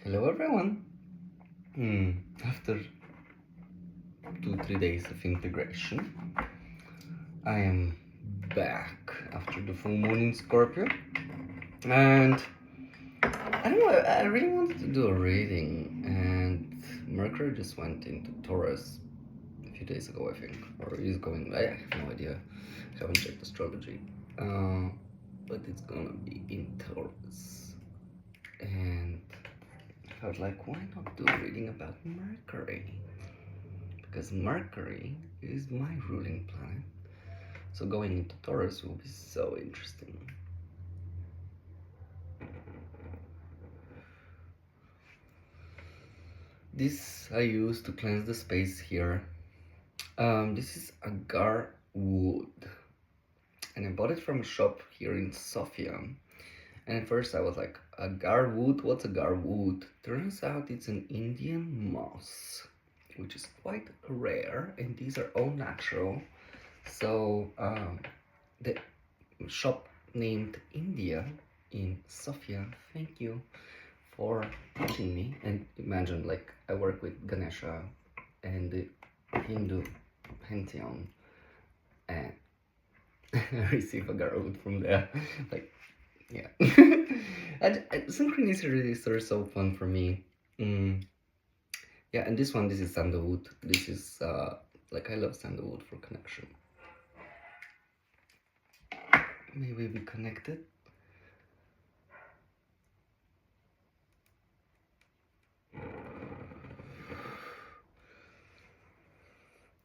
Hello everyone! After 2-3 days of integration, I am back after the full moon in Scorpio, and I don't know, I really wanted to do a reading, and Mercury just went into Taurus a few days ago, I think, or is going, I have no idea, I haven't checked astrology, but it's gonna be in Taurus, and I was like, why not do a reading about Mercury? Because Mercury is my ruling planet. So going into Taurus will be so interesting. This I use to cleanse the space here. This is agar wood. And I bought it from a shop here in Sofia. And at first I was like, agar wood? What's agar wood? Turns out it's an Indian moss, which is quite rare, and these are all natural. So the shop named India in Sofia, thank you for teaching me. And imagine, like, I work with Ganesha and the Hindu pantheon, and I receive a garwood from there. Like, yeah. and synchronicities are so fun for me. Yeah, and this is sandalwood. This is like, I love sandalwood for connection. May we be connected?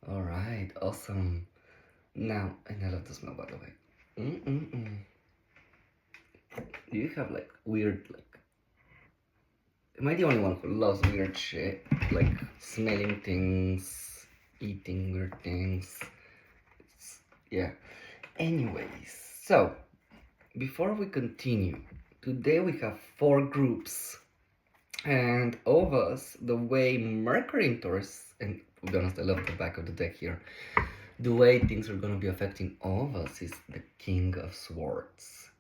Alright, awesome. Now, and I love the smell, by the way. Do you have like weird, like, am I the only one who loves weird shit? Like smelling things, eating weird things. Yeah. Anyways, so before we continue, today we have 4 groups. And all of us, the way Mercury in Taurus, and to be honest, I love the back of the deck here. The way things are going to be affecting all of us is the King of Swords,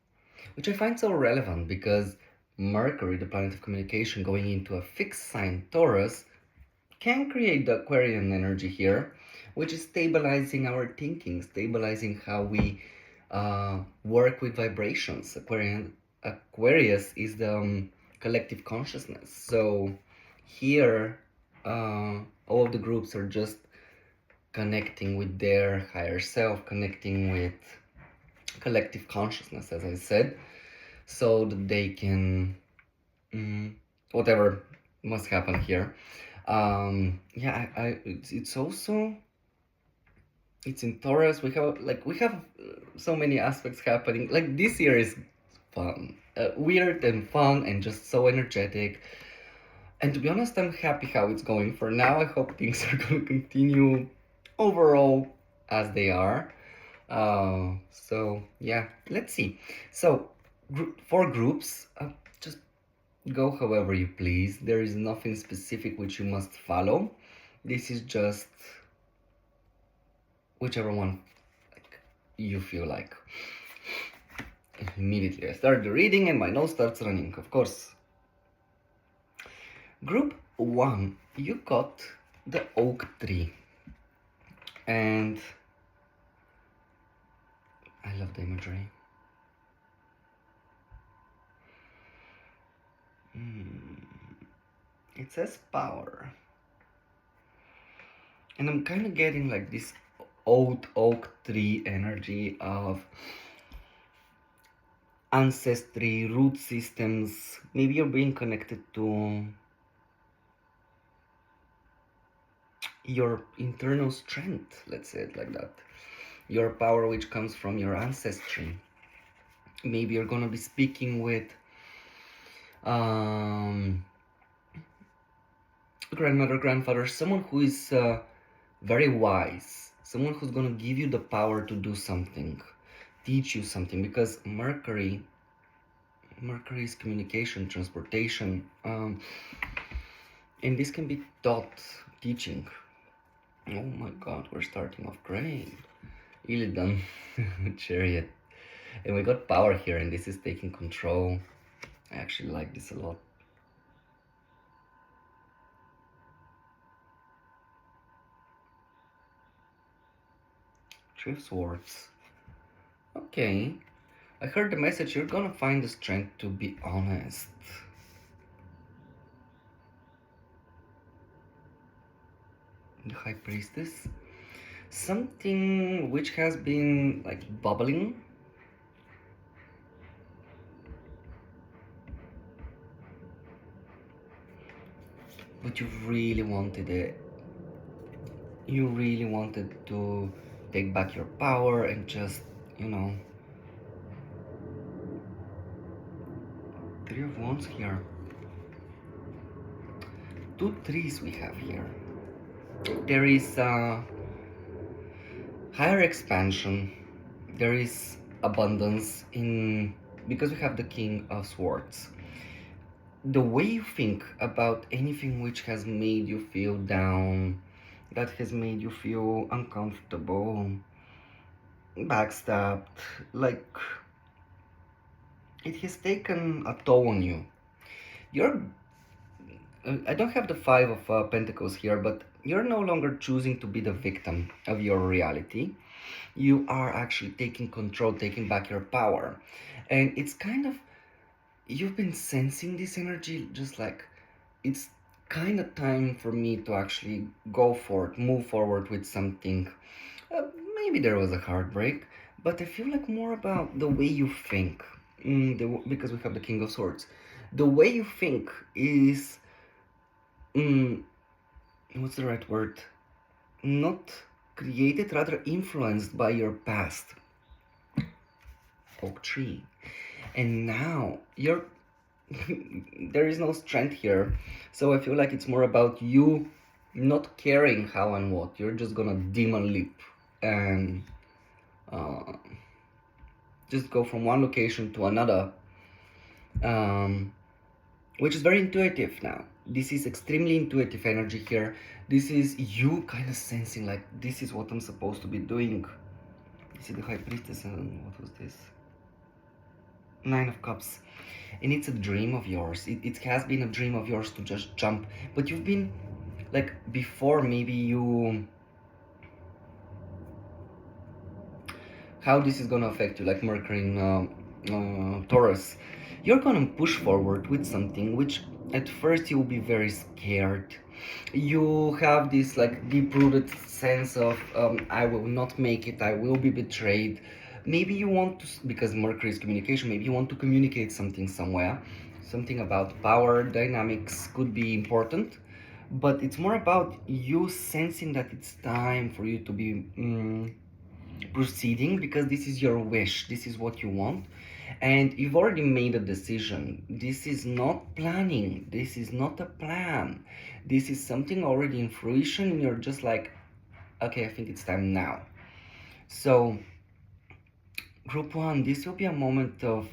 which I find so relevant because Mercury, the planet of communication, going into a fixed sign, Taurus, can create the Aquarian energy here, which is stabilizing our thinking, stabilizing how we work with vibrations. Aquarius is the collective consciousness. So here, all of the groups are just connecting with their higher self, connecting with collective consciousness, as I said, so that they can, whatever must happen here. Yeah, it's also, it's in Taurus. We have so many aspects happening. Like, this year is fun, weird and fun, and just so energetic. And to be honest, I'm happy how it's going for now. I hope things are going to continue overall as they are. So yeah, let's see. So 4 groups, just go however you please. There is nothing specific which you must follow. This is just whichever one, like, you feel like. Immediately I start the reading and my nose starts running, of course. Group 1, you got the oak tree, and I love the imagery. It says power, and I'm kind of getting like this old oak tree energy of ancestry, root systems. Maybe you're being connected to your internal strength, let's say it like that. Your power, which comes from your ancestry. Maybe you're gonna be speaking with grandmother, grandfather, someone who is very wise, someone who's gonna give you the power to do something, teach you something, because Mercury is communication, transportation, and this can be taught, teaching. Oh my god, we're starting off great. Illidan, Chariot, and we got power here, and this is taking control. I actually like this a lot. Three of Swords. Okay. I heard the message, you're gonna find the strength to be honest. The High Priestess. Something which has been like bubbling. But you really wanted it. You really wanted to take back your power and just, you know. Three of Wands here. Two threes we have here. There is higher expansion. There is abundance in, because we have the King of Swords. The way you think about anything which has made you feel down, that has made you feel uncomfortable, backstabbed, like it has taken a toll on you. You're, I don't have the Five of Pentacles here, but you're no longer choosing to be the victim of your reality. You are actually taking control, taking back your power. And it's kind of, you've been sensing this energy, just like, it's kind of time for me to actually go for it, move forward with something. Maybe there was a heartbreak, but I feel like more about the way you think. Because we have the King of Swords. The way you think is, what's the right word? Not created, rather influenced by your past. Oak tree. And now you're there is no strength here, so I feel like it's more about you not caring how and what. You're just gonna demon leap and just go from one location to another, which is very intuitive now. This is extremely intuitive energy here. This is you kind of sensing like, this is what I'm supposed to be doing. You see the High Priestess, and what was this? Nine of Cups. And it's a dream of yours. It has been a dream of yours to just jump. But you've been, like, before maybe you... How this is gonna affect you, like Mercury in Taurus. You're gonna push forward with something which at first you'll be very scared. You have this like deep-rooted sense of I will not make it, I will be betrayed. Maybe you want to, because Mercury is communication, maybe you want to communicate something somewhere. Something about power dynamics could be important, but it's more about you sensing that it's time for you to be proceeding, because this is your wish, this is what you want, and you've already made a decision. This is not planning, this is not a plan, this is something already in fruition, and you're just like, okay, I think it's time now. So group one, this will be a moment of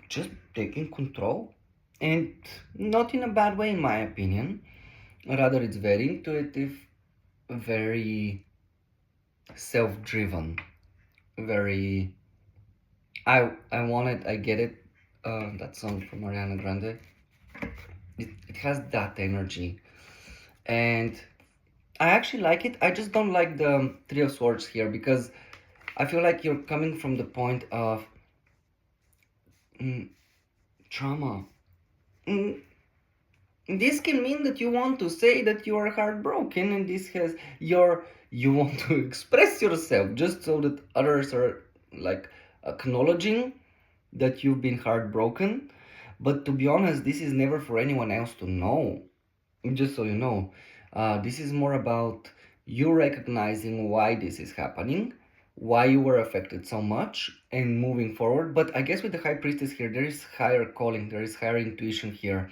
just taking control, and not in a bad way in my opinion. Rather, it's very intuitive, very self-driven, very I want it, I get it. That song from Ariana Grande, it has that energy, and I actually like it. I just don't like the Three of Swords here, because I feel like you're coming from the point of trauma. This can mean that you want to say that you are heartbroken, and this has you want to express yourself just so that others are like acknowledging that you've been heartbroken. But to be honest, this is never for anyone else to know. Just so you know, this is more about you recognizing why this is happening, why you were affected so much, and moving forward. But I guess with the High Priestess here, there is higher calling, there is higher intuition here.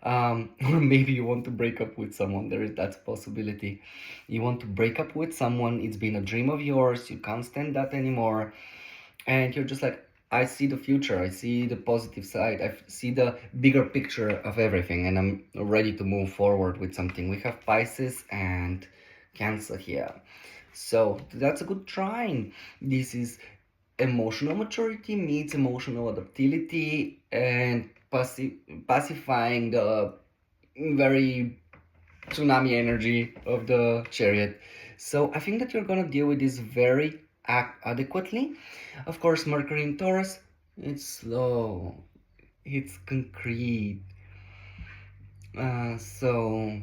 Or maybe you want to break up with someone. There is that possibility. You want to break up with someone, it's been a dream of yours, you can't stand that anymore, and you're just like, I see the future, I see the positive side, I see the bigger picture of everything, and I'm ready to move forward with something. We have Pisces and Cancer here, so that's a good trine. This is emotional maturity meets emotional adaptability, and pacifying the very tsunami energy of the Chariot. So I think that you're gonna deal with this very adequately. Of course, Mercury in Taurus, it's slow, it's concrete. So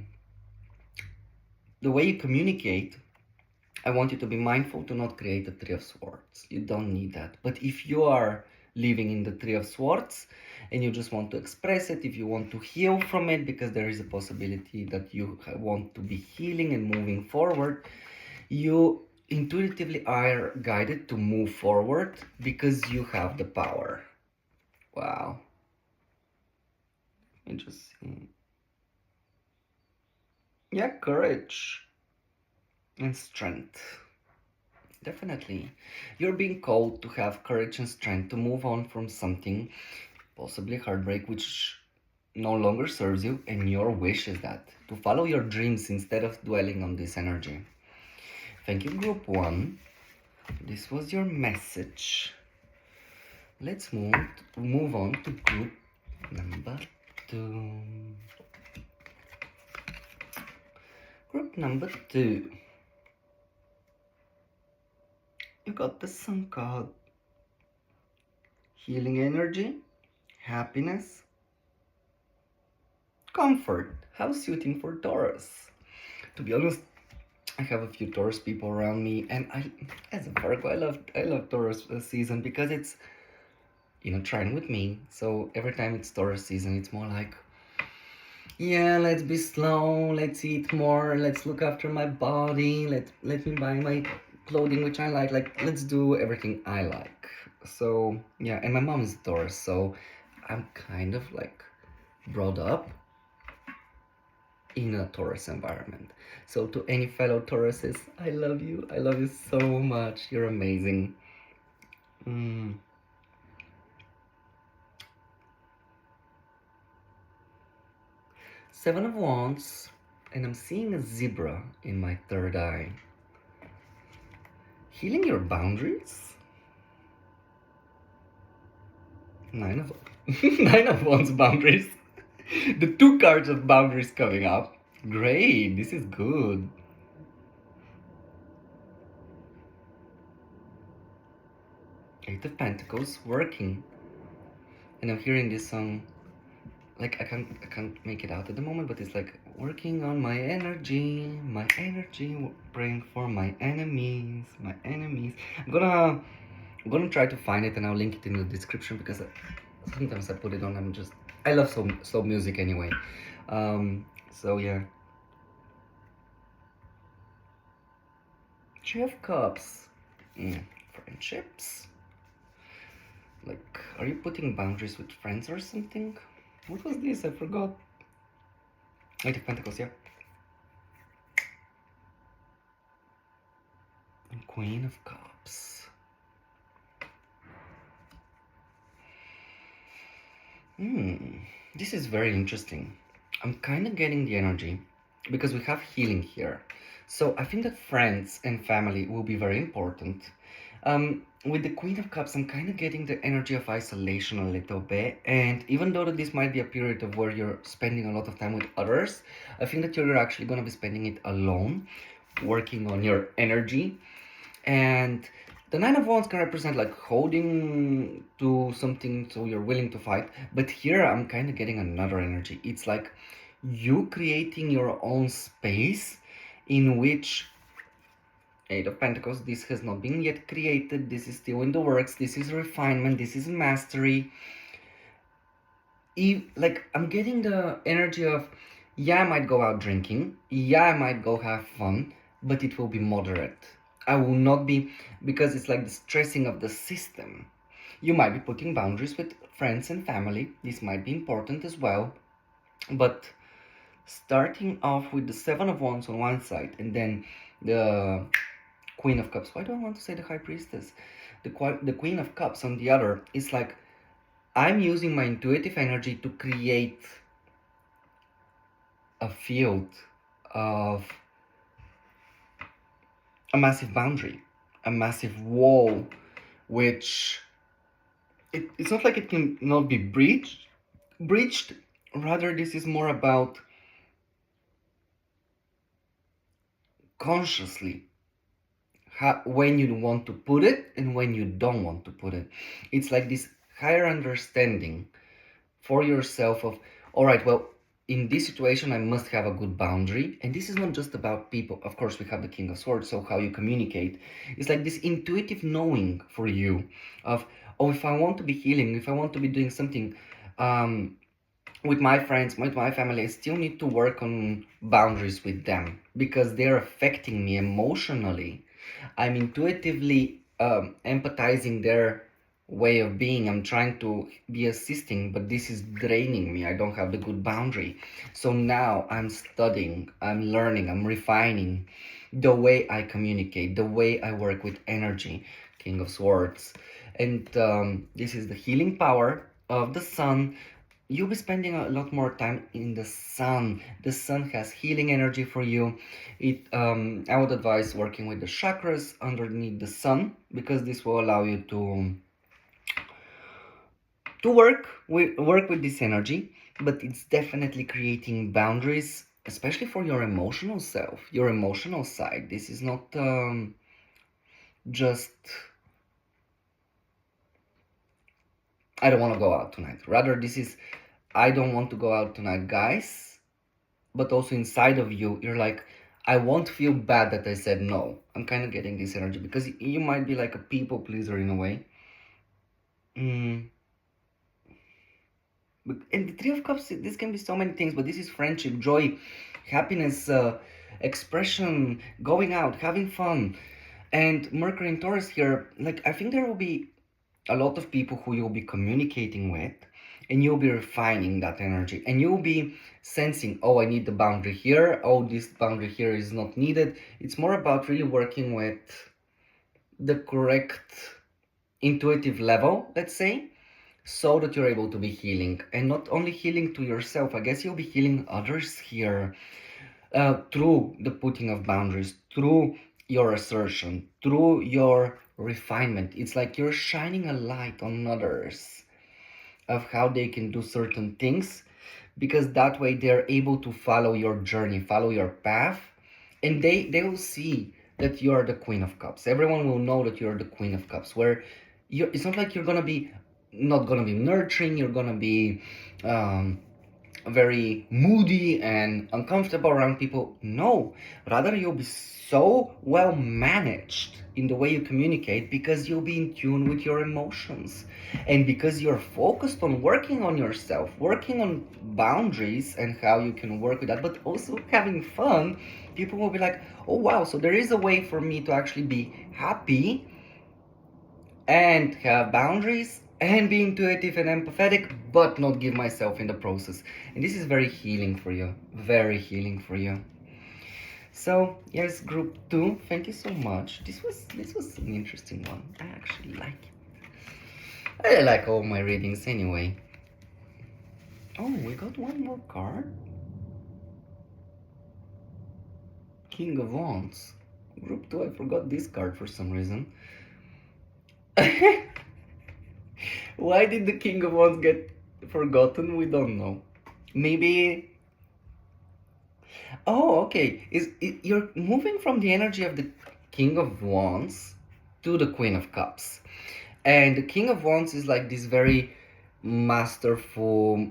the way you communicate, I want you to be mindful to not create a Three of Swords. You don't need that. But if you are living in the Three of Swords and you just want to express it, if you want to heal from it, because there is a possibility that you want to be healing and moving forward, you intuitively are guided to move forward because you have the power. Wow. Interesting. Yeah, courage and strength. Definitely. You're being called to have courage and strength to move on from something, possibly heartbreak, which no longer serves you, and your wish is that to follow your dreams instead of dwelling on this energy. Thank you, Group 1. This was your message. Let's move on to Group number 2. Group number 2. You got the Sun card. Healing energy, happiness, comfort. How suiting for Taurus. To be honest, I have a few Taurus people around me, and as a Virgo, I love Taurus season because it's trine with me. So every time it's Taurus season, it's more like, yeah, let's be slow, let's eat more, let's look after my body, let me buy my clothing which I like let's do everything I like. So yeah, and my mom is a Taurus, so I'm kind of like brought up in a Taurus environment. So to any fellow Tauruses, I love you. I love you so much. You're amazing. Mm. Seven of Wands, and I'm seeing a zebra in my third eye. Healing your boundaries? Nine of Nine of Wands boundaries. The two cards of boundaries coming up. Great, this is good. Eight of Pentacles working. And I'm hearing this song, like I can't make it out at the moment, but it's like working on my energy, praying for my enemies, I'm gonna try to find it and I'll link it in the description because sometimes I put it on. I love slow music anyway. So yeah. Three of Cups. Friendships. Like, are you putting boundaries with friends or something? What was this? I forgot. Eight of Pentacles, yeah. And Queen of Cups. This is very interesting. I'm kind of getting the energy because we have healing here. So I think that friends and family will be very important. With the Queen of Cups, I'm kind of getting the energy of isolation a little bit. And even though this might be a period of where you're spending a lot of time with others, I think that you're actually going to be spending it alone, working on your energy. And the Nine of Wands can represent like holding to something so you're willing to fight. But here I'm kind of getting another energy. It's like you creating your own space in which Eight of Pentacles, this has not been yet created, this is still in the works, this is refinement, this is mastery. Like, I'm getting the energy of, yeah, I might go out drinking, yeah, I might go have fun, but it will be moderate. I will not be, because it's like the stressing of the system. You might be putting boundaries with friends and family, this might be important as well, but starting off with the Seven of Wands on one side and then the Queen of Cups. Why do I want to say the High Priestess? The Queen of Cups on the other is like I'm using my intuitive energy to create a field of a massive boundary, a massive wall, which it's not like it can not be breached. Rather, this is more about consciously when you want to put it and when you don't want to put it. It's like this higher understanding for yourself of, all right, well, in this situation I must have a good boundary. And this is not just about people. Of course, we have the King of Swords, so how you communicate. It's like this intuitive knowing for you of, oh, if I want to be healing, if I want to be doing something with my friends, with my family, I still need to work on boundaries with them because they're affecting me emotionally. I'm intuitively empathizing their way of being. I'm trying to be assisting, but this is draining me. I don't have the good boundary. So now I'm studying, I'm learning, I'm refining the way I communicate, the way I work with energy, King of Swords. And this is the healing power of the sun. You'll be spending a lot more time in the sun. The sun has healing energy for you. I would advise working with the chakras underneath the sun because this will allow you to work with this energy. But it's definitely creating boundaries, especially for your emotional self, your emotional side. This is not just I don't want to go out tonight. Rather, this is I don't want to go out tonight, guys. But also inside of you, you're like, I won't feel bad that I said no. I'm kind of getting this energy because you might be like a people pleaser in a way. But in the Three of Cups, this can be so many things, but this is friendship, joy, happiness, expression, going out, having fun. And Mercury and Taurus here, like, I think there will be a lot of people who you'll be communicating with, and you'll be refining that energy, and you'll be sensing, oh, I need the boundary here, oh, this boundary here is not needed. It's more about really working with the correct intuitive level, let's say, so that you're able to be healing, and not only healing to yourself. I guess you'll be healing others here through the putting of boundaries, through your assertion, through your refinement. It's like you're shining a light on others of how they can do certain things, because that way they're able to follow your journey, follow your path, and they will see that you're the Queen of Cups. Everyone will know that you're the Queen of Cups, where it's not like you're gonna be not gonna be nurturing, you're gonna be very moody and uncomfortable around people. No, rather you'll be so well managed in the way you communicate because you'll be in tune with your emotions, and because you're focused on working on yourself, working on boundaries and how you can work with that, but also having fun. People will be like, oh wow, so there is a way for me to actually be happy and have boundaries and be intuitive and empathetic, but not give myself in the process. And this is very healing for you, very healing for you. So yes, group 2, thank you so much. This was an interesting one. I actually like it. I like all my readings anyway. Oh, we got one more card. King of Wands. Group 2, I forgot this card for some reason. Why did the King of Wands get forgotten? We don't know. Maybe. Oh, okay. You're moving from the energy of the King of Wands to the Queen of Cups, and the King of Wands is like this very masterful,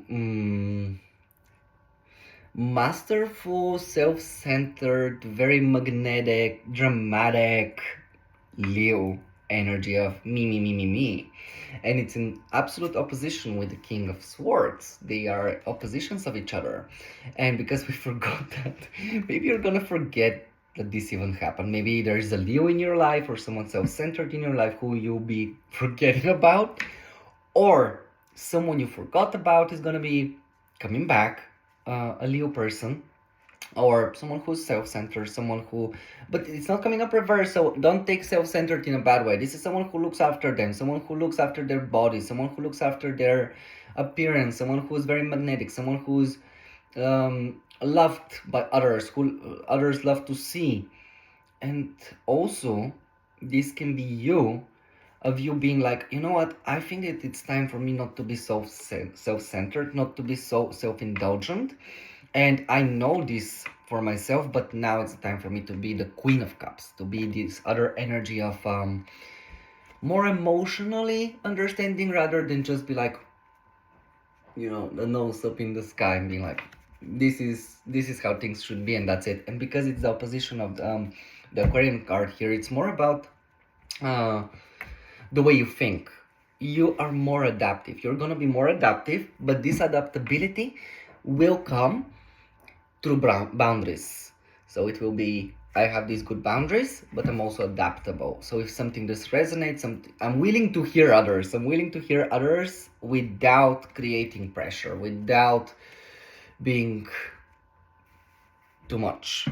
self-centered, very magnetic, dramatic Leo energy of me. And it's in absolute opposition with the King of Swords. They are oppositions of each other. And because we forgot that, maybe you're gonna forget that this even happened. Maybe there is a Leo in your life or someone self-centered in your life who you'll be forgetting about, or someone you forgot about is gonna be coming back, a Leo person, or someone who's self-centered, someone who, but it's not coming up reverse, so don't take self-centered in a bad way. This is someone who looks after them, someone who looks after their body, someone who looks after their appearance, someone who's very magnetic, someone who's loved by others, who others love to see. And also, this can be you, of you being like, you know what, I think that it's time for me not to be so self-centered, not to be so self-indulgent. And I know this for myself, but now it's the time for me to be the Queen of Cups, to be this other energy of more emotionally understanding rather than just be like, the nose up in the sky and being like, this is how things should be and that's it. And because it's the opposition of the Aquarian card here, it's more about uh, the way you think. You are more adaptive. You're gonna be more adaptive, but this adaptability will come through boundaries. So it will be, I have these good boundaries, but I'm also adaptable. So if something just resonates, I'm willing to hear others. I'm willing to hear others without creating pressure, without being too much.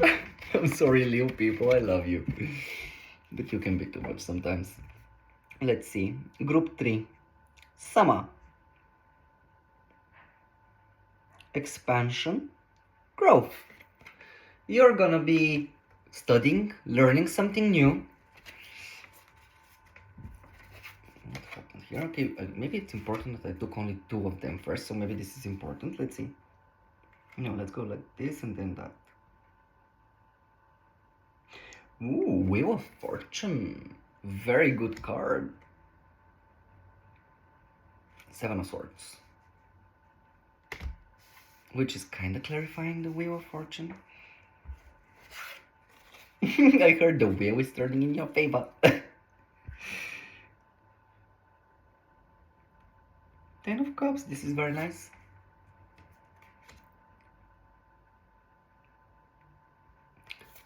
I'm sorry, Leo people, I love you. But you can be too much sometimes. Let's see. Group 3. Summer. Expansion. Growth. You're gonna be studying, learning something new. What happened here? Okay, maybe it's important that I took only 2 of them first, so maybe this is important. Let's see. No, let's go like this and then that. Ooh, Wheel of Fortune. Very good card. 7 of Swords. Which is kind of clarifying the Wheel of Fortune. I heard the wheel is turning in your favor. 10 of Cups, this is very nice.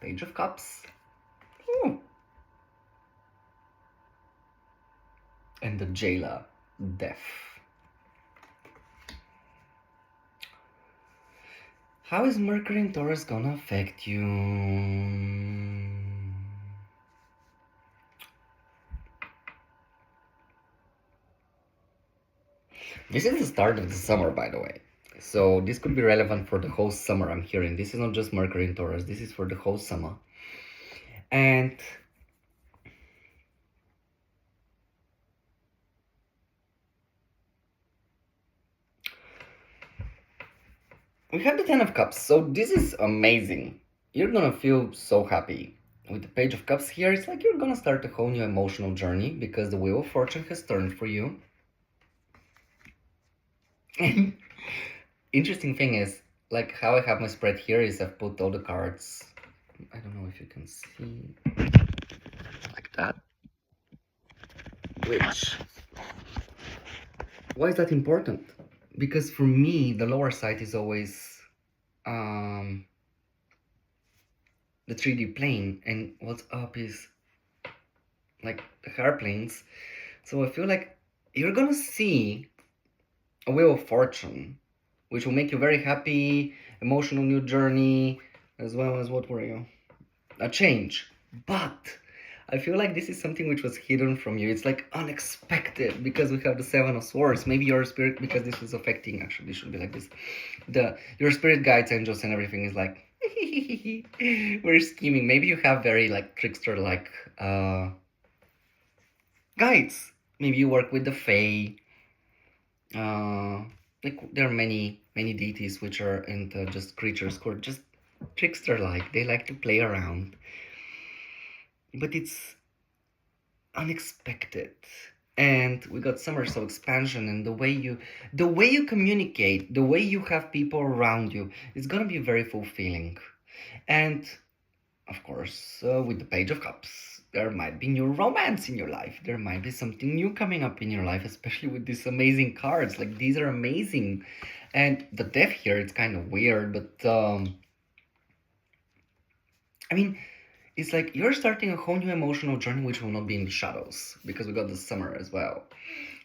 Page of Cups. Ooh. And the Jailer, Death. How is Mercury in Taurus gonna affect you? This is the start of the summer, by the way. So this could be relevant for the whole summer, I'm hearing. This is not just Mercury in Taurus, this is for the whole summer. And we have the 10 of Cups, so this is amazing. You're gonna feel so happy. With the Page of Cups here, it's like you're gonna start a whole new emotional journey because the Wheel of Fortune has turned for you. Interesting thing is, like how I have my spread here is I've put all the cards, I don't know if you can see, like that. Why is that important? Because for me, the lower side is always the 3D plane, and what's up is like the higher planes. So I feel like you're gonna see a Wheel of Fortune, which will make you very happy, emotional new journey, as well as what were you? A change. But I feel like this is something which was hidden from you. It's like unexpected because we have the 7 of Swords. Maybe your spirit, because this is affecting, actually this should be like this. Your spirit guides, angels and everything is like, we're scheming. Maybe you have very like trickster like guides. Maybe you work with the Fae. Like there are many deities which are into just creatures who are just trickster like. They like to play around. But it's unexpected. And we got summer, so expansion, and the way you communicate, the way you have people around you, it's gonna be very fulfilling. And of course, with the Page of Cups, there might be new romance in your life. There might be something new coming up in your life, especially with these amazing cards. Like these are amazing. And the Death here, it's kind of weird, but I mean, it's like you're starting a whole new emotional journey which will not be in the shadows because we got the summer as well.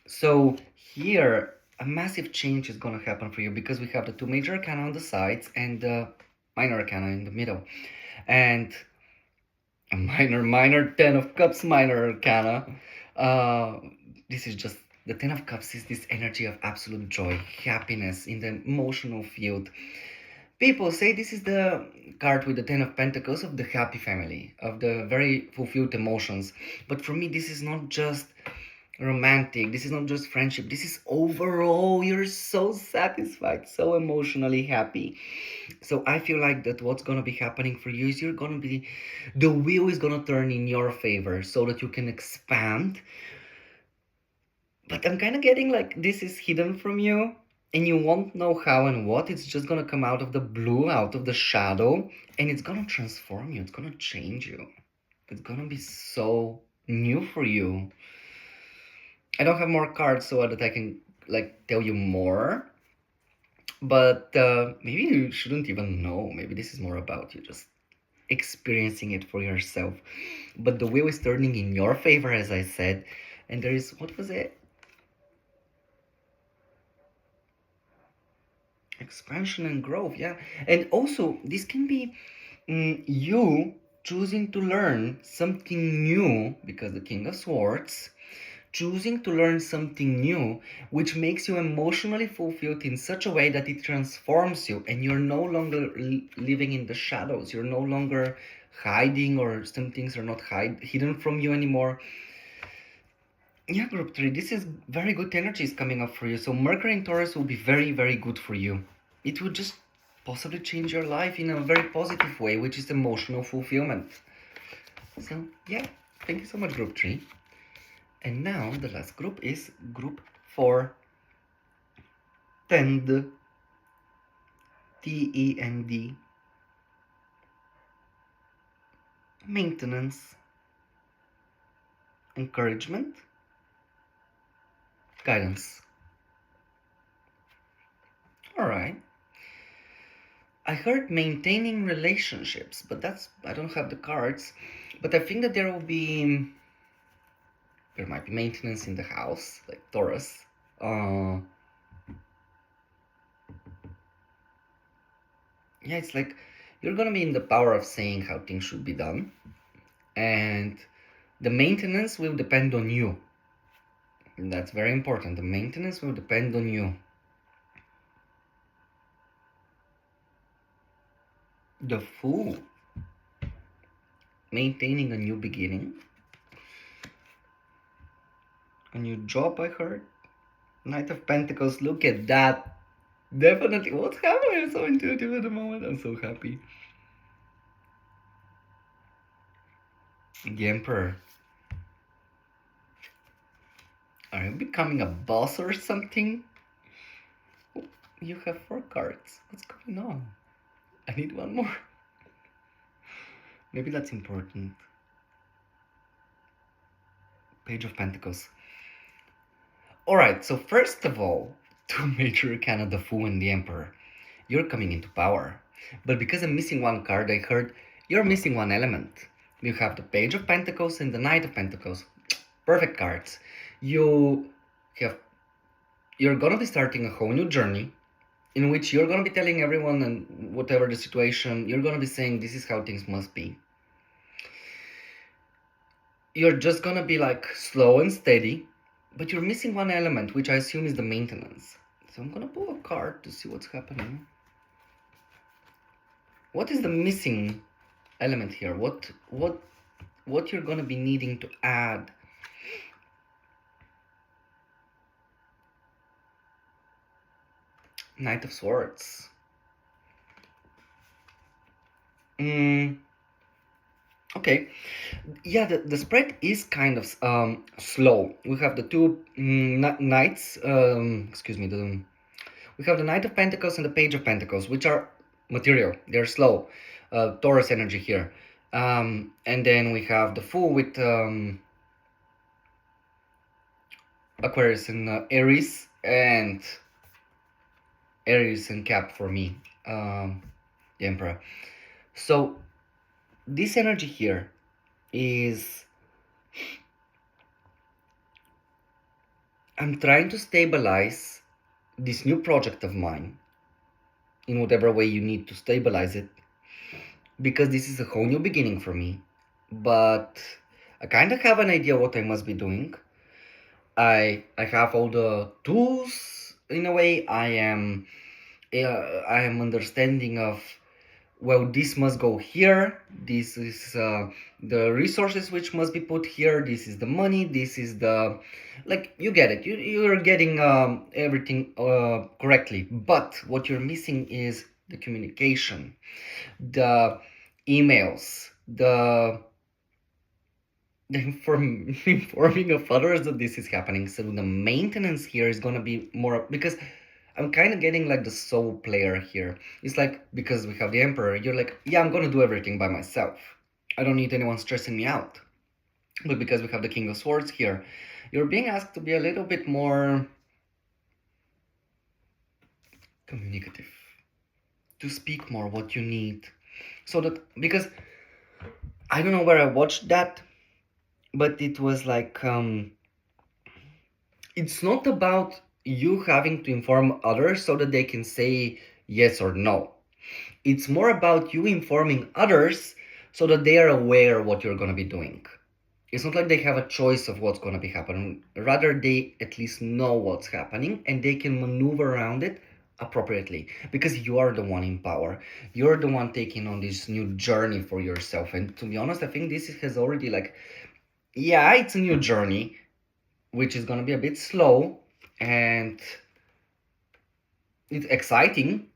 So here, a massive change is going to happen for you because we have the 2 major arcana on the sides and the minor arcana in the middle. And a minor 10 of Cups minor arcana. This is just, the 10 of Cups is this energy of absolute joy, happiness in the emotional field. People say this is the card with the 10 of Pentacles of the happy family, of the very fulfilled emotions. But for me, this is not just romantic. This is not just friendship. This is overall. You're so satisfied, so emotionally happy. So I feel like that what's gonna be happening for you is the wheel is gonna turn in your favor so that you can expand. But I'm kind of getting like this is hidden from you and you won't know how and what. It's just gonna come out of the blue, out of the shadow, and it's gonna transform you. It's gonna change you. It's gonna be so new for you. I don't have more cards so that I can like tell you more. But maybe you shouldn't even know. Maybe this is more about you just experiencing it for yourself. But the wheel is turning in your favor, as I said. And there is, what was it? Expansion and growth, yeah. And also, this can be you choosing to learn something new, because the King of Swords, choosing to learn something new, which makes you emotionally fulfilled in such a way that it transforms you, and you're no longer living in the shadows. You're no longer hiding, or some things are not hidden from you anymore. Yeah, group 3, this is very good energies coming up for you. So Mercury in Taurus will be very, very good for you. It will just possibly change your life in a very positive way, which is emotional fulfillment. So yeah, thank you so much, group 3. And now the last group is group 4. Tend. T-E-N-D. Maintenance. Encouragement. Guidance. Alright. I heard maintaining relationships, but I don't have the cards. But I think that there might be maintenance in the house, like Taurus. Yeah, it's like you're gonna be in the power of saying how things should be done, and the maintenance will depend on you. And that's very important. The maintenance will depend on you. The Fool. Maintaining a new beginning. A new job, I heard. Knight of Pentacles, look at that. Definitely. What's happening? I'm so intuitive at the moment. I'm so happy. The Emperor. Are you becoming a boss or something? Oh, you have 4 cards. What's going on? I need one more. Maybe that's important. Page of Pentacles. Alright, so first of all, 2 major arcana, the Fool and the Emperor. You're coming into power. But because I'm missing 1 card, I heard you're missing 1 element. You have the Page of Pentacles and the Knight of Pentacles. Perfect cards. You're gonna be starting a whole new journey in which you're gonna be telling everyone, and whatever the situation, you're gonna be saying this is how things must be. You're just gonna be like slow and steady, but you're missing 1 element, which I assume is the maintenance. So I'm gonna pull a card to see what's happening. What is the missing element here? What you're gonna be needing to add? Knight of Swords. Okay, yeah, the spread is kind of slow. We have the 2 knights, we have the Knight of Pentacles and the Page of Pentacles, which are material. They're slow. Taurus energy here. And then we have the Fool with Aquarius and Aries, and Aries and Cap for me, the Emperor. So this energy here is, I'm trying to stabilize this new project of mine in whatever way you need to stabilize it, because this is a whole new beginning for me. But I kind of have an idea what I must be doing. I have all the tools in a way. I am understanding of well, this must go here, this is the resources which must be put here, this is the money, this is the, like, you get it, you're getting everything correctly, but what you're missing is the communication, the emails, the informing of others that this is happening. So the maintenance here is gonna be more, because I'm kind of getting like the sole player here. It's like, because we have the Emperor, you're like, yeah, I'm gonna do everything by myself. I don't need anyone stressing me out. But because we have the King of Swords here, you're being asked to be a little bit more communicative, to speak more what you need. So that, because I don't know where I watched that, but it was like, it's not about you having to inform others so that they can say yes or no. It's more about you informing others so that they are aware what you're going to be doing. It's not like they have a choice of what's going to be happening. Rather, they at least know what's happening and they can maneuver around it appropriately, because you are the one in power. You're the one taking on this new journey for yourself. And to be honest, I think this has already, like, yeah, it's a new journey, which is going to be a bit slow and it's exciting,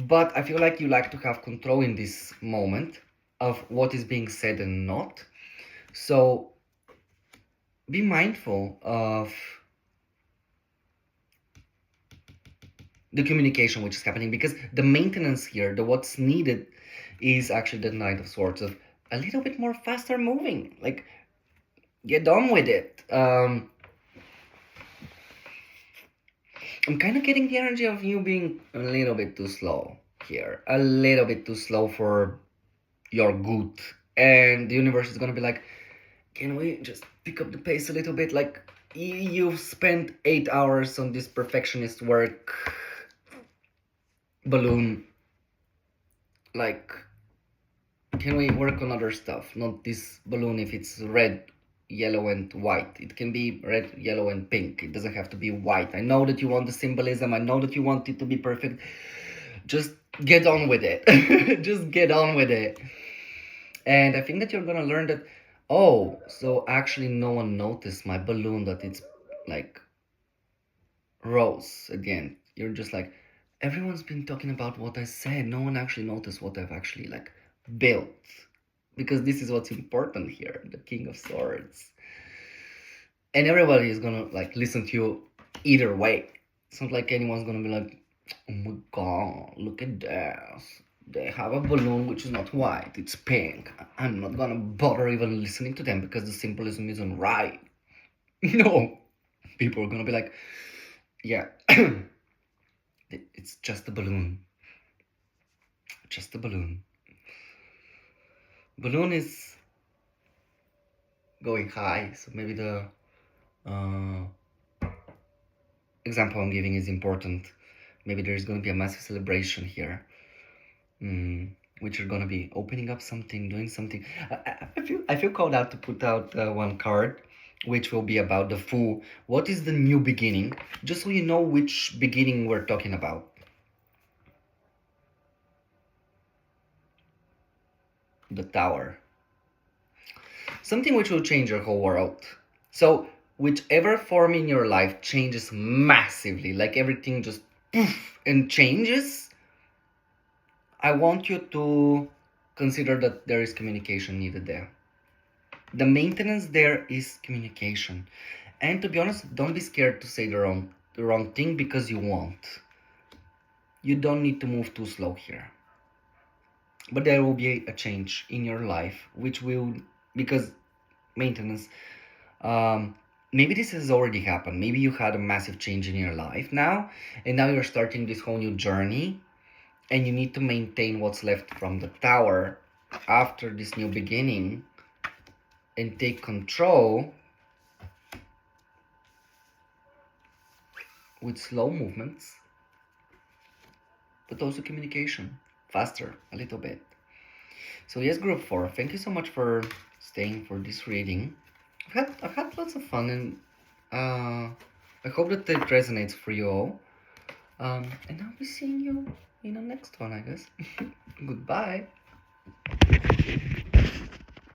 but I feel like you like to have control in this moment of what is being said and not. So be mindful of the communication which is happening, because the maintenance here, the what's needed, is actually the Knight of Swords, of a little bit more faster moving. Like, get on with it. I'm kind of getting the energy of you being a little bit too slow here. A little bit too slow for your good. And the universe is gonna be like, can we just pick up the pace a little bit? Like, you've spent 8 hours on this perfectionist work, balloon. Like, can we work on other stuff? Not this balloon if it's red, yellow and white. It can be red, yellow and pink. It doesn't have to be white. I know that you want the symbolism. I know that you want it to be perfect. Just get on with it. Just get on with it. And I think that you're gonna learn that, oh, so actually no one noticed my balloon, that it's like rose again. You're just like, everyone's been talking about what I said. No one actually noticed what I've actually like built. Because this is what's important here, the King of Swords. And everybody is gonna like listen to you either way. It's not like anyone's gonna be like, oh my god, look at this. They have a balloon which is not white, it's pink. I'm not gonna bother even listening to them because the symbolism isn't right. No. People are gonna be like, yeah, it's just a balloon. Just a balloon. Balloon is going high, so maybe the example I'm giving is important. Maybe there's going to be a massive celebration here, which are going to be opening up something, doing something. I feel called out to put out one card, which will be about the Fool. What is the new beginning? Just so you know which beginning we're talking about. The Tower. Something which will change your whole world. So whichever form in your life changes massively, like everything just poof and changes, I want you to consider that there is communication needed there. The maintenance there is communication. And to be honest, don't be scared to say the wrong thing, because you won't. You don't need to move too slow here. But there will be a change in your life, which will, because maintenance, maybe this has already happened. Maybe you had a massive change in your life now, and now you're starting this whole new journey, and you need to maintain what's left from the Tower after this new beginning and take control with slow movements, but also communication faster a little bit. So yes, group 4, thank you so much for staying for this reading. I've had lots of fun, and I hope that it resonates for you all. And I'll be seeing you in the next one, I guess. Goodbye.